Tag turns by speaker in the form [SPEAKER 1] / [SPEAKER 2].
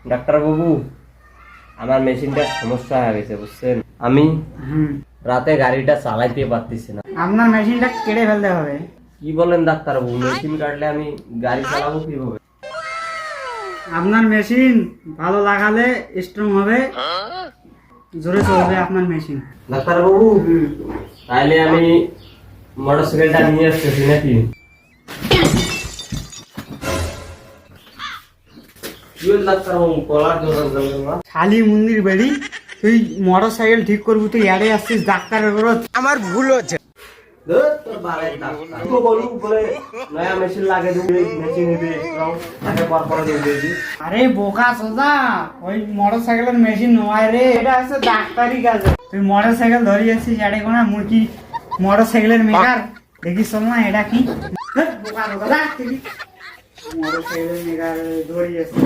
[SPEAKER 1] ডাক্তারবাবু, আমার মেশিনটা সমস্যা হয়ে গেছে বুঝছেন। আমি রাতে গাড়িটা চালাইতে পারতেছি না।
[SPEAKER 2] আপনার মেশিনটা কেটে ফেলতে হবে।
[SPEAKER 1] কি বলেন ডাক্তারবাবু, মেশিন কাটলে আমি গাড়ি চালাবো কিভাবে?
[SPEAKER 2] আপনার মেশিন ভালো লাগালে স্ট্রং হবে, জোরে চলবে আপনার মেশিন।
[SPEAKER 1] ডাক্তারবাবু, তাহলে আমি মোটরসাইকেলটা নিয়ে আসতেছি নাকি? কি হল ডাক্তারবাবু, কলার দোকান যাবেন না?
[SPEAKER 2] শালি মন্দির বেড়ি, তুই মোটর সাইকেল ঠিক করবি, তুই এড়ে আসছিস ডাক্তারের ঘর। আমার ভুল হচ্ছে।
[SPEAKER 1] তোর বালের ডাক্তার তো বলুক বলে নয়া মেশিন লাগে দেবো, মেশিন নিবি স্ট্রং তাকে পর দিবি।
[SPEAKER 2] আরে বোকা সোজা, ওই মোটর সাইকেলের মেশিন নয় রে, এটা হচ্ছে ডাক্তারি কাজ। তুই মোটর সাইকেল ধরিয়ে আসছিস এড়ে কোনা মুরগি মোটর সাইকেলের মেকার দেখিস না এটা কি? বোকা মোটর সাইকেলের মেকার ধরিয়ে আসছিস।